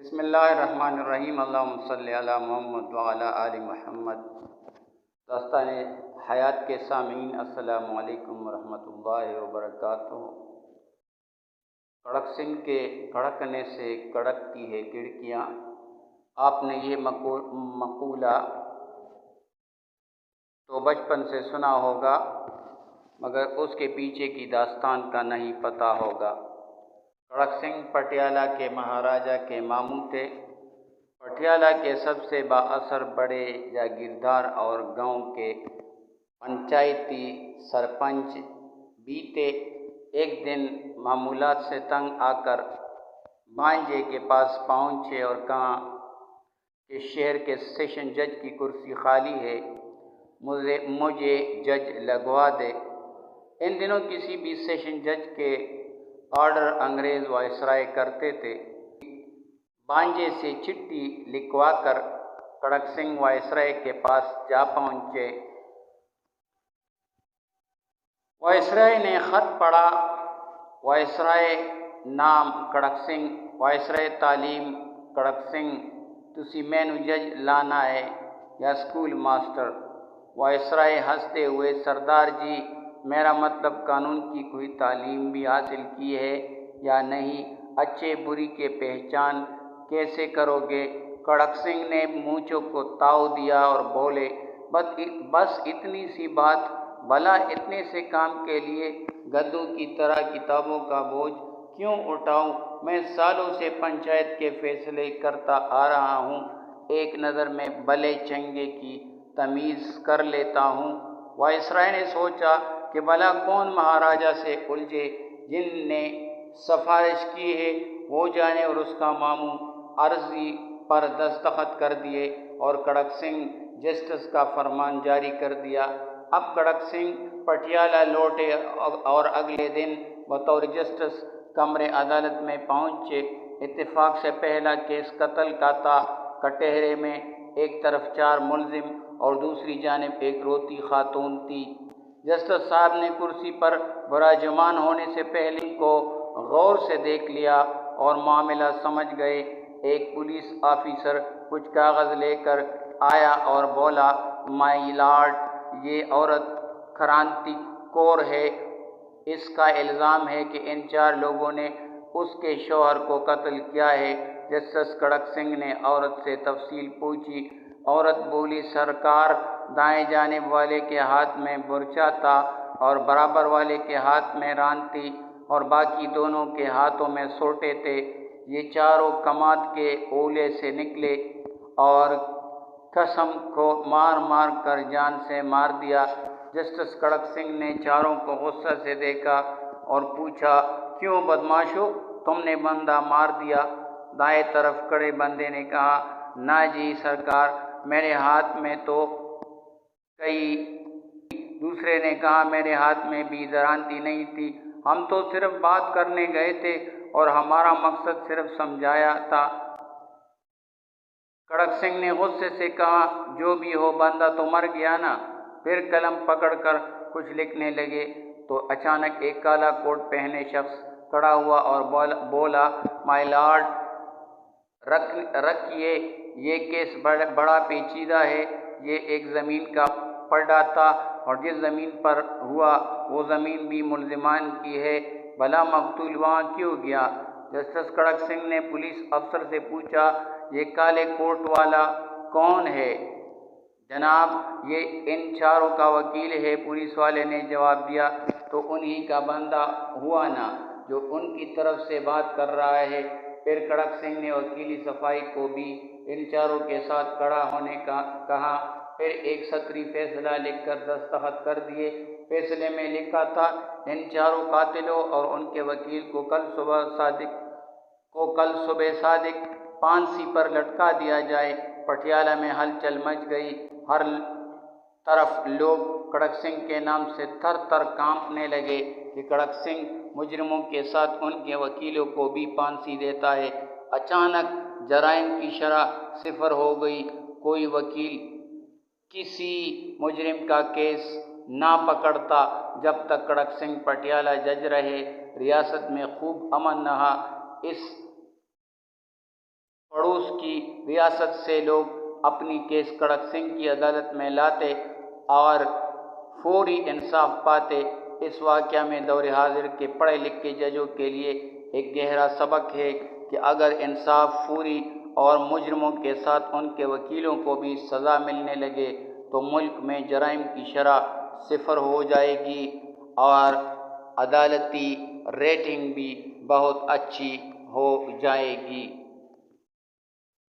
بسم اللہ الرحمن الرحیم، اللہم صلی علی محمد وعلی آل محمد۔ داستان حیات کے سامعین، السلام علیکم ورحمۃ اللہ وبرکاتہ۔ کڑک سنگھ کے کڑکنے سے کڑکتی ہے کھڑکیاں، آپ نے یہ مقولہ تو بچپن سے سنا ہوگا، مگر اس کے پیچھے کی داستان کا نہیں پتہ ہوگا۔ کڑک سنگھ پٹیالہ کے مہاراجہ کے ماموں تھے۔ پٹیالہ کے سب سے با اثر بڑے جاگیردار اور گاؤں کے پنچایتی سرپنچ بھی تھے۔ ایک دن معمولات سے تنگ آ کر بھانجے کے پاس پہنچے اور کہا کہ شہر کے سیشن جج کی کرسی خالی ہے، مجھے جج لگوا دے۔ ان دنوں کسی بھی سیشن جج کے آرڈر انگریز وائسرائے کرتے تھے۔ بھانجے سے چٹھی لکھوا کر کڑک سنگھ وائسرائے کے پاس جا پہنچے۔ وائسرائے نے خط پڑھا۔ وائسرائے نام کڑک سنگھ، وائسرائے تعلیم کڑک سنگھ، تسی مینوں جج لانا ہے یا اسکول ماسٹر؟ وائسرائے ہنستے ہوئے، سردار جی، میرا مطلب قانون کی کوئی تعلیم بھی حاصل کی ہے یا نہیں؟ اچھے بری کے پہچان کیسے کرو گے؟ کڑک سنگھ نے مونچھوں کو تاؤ دیا اور بولے، بس اتنی سی بات، بھلا اتنے سے کام کے لیے گدھوں کی طرح کتابوں کا بوجھ کیوں اٹھاؤں؟ میں سالوں سے پنچایت کے فیصلے کرتا آ رہا ہوں، ایک نظر میں بلے چنگے کی تمیز کر لیتا ہوں۔ وائسرائے نے سوچا کہ بھلا کون مہاراجہ سے الجھے، جن نے سفارش کی ہے وہ جانے، اور اس کا ماموں عرضی پر دستخط کر دیے اور کڑک سنگھ جسٹس کا فرمان جاری کر دیا۔ اب کڑک سنگھ پٹیالہ لوٹے اور اگلے دن بطور جسٹس کمرے عدالت میں پہنچے۔ اتفاق سے پہلا کیس قتل کا تھا۔ کٹہرے میں ایک طرف 4 ملزم اور دوسری جانب ایک روتی خاتون تھی۔ جسٹس صاحب نے کرسی پر براجمان ہونے سے پہلے ان کو غور سے دیکھ لیا اور معاملہ سمجھ گئے۔ ایک پولیس آفیسر کچھ کاغذ لے کر آیا اور بولا، مائی لارڈ، یہ عورت کرانتی کور ہے، اس کا الزام ہے کہ ان 4 لوگوں نے اس کے شوہر کو قتل کیا ہے۔ جسٹس کڑک سنگھ نے عورت سے تفصیل پوچھی۔ عورت بولی، سرکار، دائیں جانب والے کے ہاتھ میں برچا تھا اور برابر والے کے ہاتھ میں ران تھی اور باقی دونوں کے ہاتھوں میں سوٹے تھے۔ یہ چاروں کماد کے اولے سے نکلے اور قسم کو مار مار کر جان سے مار دیا۔ جسٹس کڑک سنگھ نے چاروں کو غصے سے دیکھا اور پوچھا، کیوں بدماشو، تم نے بندہ مار دیا؟ دائیں طرف کھڑے بندے نے کہا، نہ جی سرکار، میرے ہاتھ میں تو کئی۔ دوسرے نے کہا، میرے ہاتھ میں بھی درانتی نہیں تھی، ہم تو صرف بات کرنے گئے تھے اور ہمارا مقصد صرف سمجھایا تھا۔ کڑک سنگھ نے غصے سے کہا، جو بھی ہو، بندہ تو مر گیا نا۔ پھر قلم پکڑ کر کچھ لکھنے لگے تو اچانک ایک کالا کوٹ پہنے شخص کھڑا ہوا اور بولا، مائی لارڈ، رکھیے، یہ کیس بڑا پیچیدہ ہے۔ یہ ایک زمین کا پلڈا تھا اور جس زمین پر ہوا وہ زمین بھی ملزمان کی ہے، بھلا مقتول وہاں کیوں گیا؟ جسٹس کڑک سنگھ نے پولیس افسر سے پوچھا، یہ کالے کوٹ والا کون ہے؟ جناب، یہ ان 4 کا وکیل ہے، پولیس والے نے جواب دیا۔ تو انہی کا بندہ ہوا نا جو ان کی طرف سے بات کر رہا ہے؟ پھر کڑک سنگھ نے وکیلی صفائی کو بھی ان 4 کے ساتھ کھڑا ہونے کا کہا۔ پھر ایک سطری فیصلہ لکھ کر دستخط کر دیے۔ فیصلے میں لکھا تھا، ان 4 قاتلوں اور ان کے وکیل کو کل صبح صادق پھانسی پر لٹکا دیا جائے۔ پٹیالہ میں ہلچل مچ گئی۔ ہر طرف لوگ کڑک سنگھ کے نام سے تھر تھر کانپنے لگے کہ کڑک سنگھ مجرموں کے ساتھ ان کے وکیلوں کو بھی پھانسی دیتا ہے۔ اچانک جرائم کی شرح 0 ہو گئی۔ کوئی وکیل کسی مجرم کا کیس نہ پکڑتا۔ جب تک کڑک سنگھ پٹیالہ جج رہے، ریاست میں خوب امن رہا۔ اس پڑوس کی ریاست سے لوگ اپنی کیس کڑک سنگھ کی عدالت میں لاتے اور فوری انصاف پاتے۔ اس واقعہ میں دور حاضر کے پڑھے لکھے ججوں کے لیے ایک گہرا سبق ہے کہ اگر انصاف فوری اور مجرموں کے ساتھ ان کے وکیلوں کو بھی سزا ملنے لگے تو ملک میں جرائم کی شرح 0 ہو جائے گی اور عدالتی ریٹنگ بھی بہت اچھی ہو جائے گی۔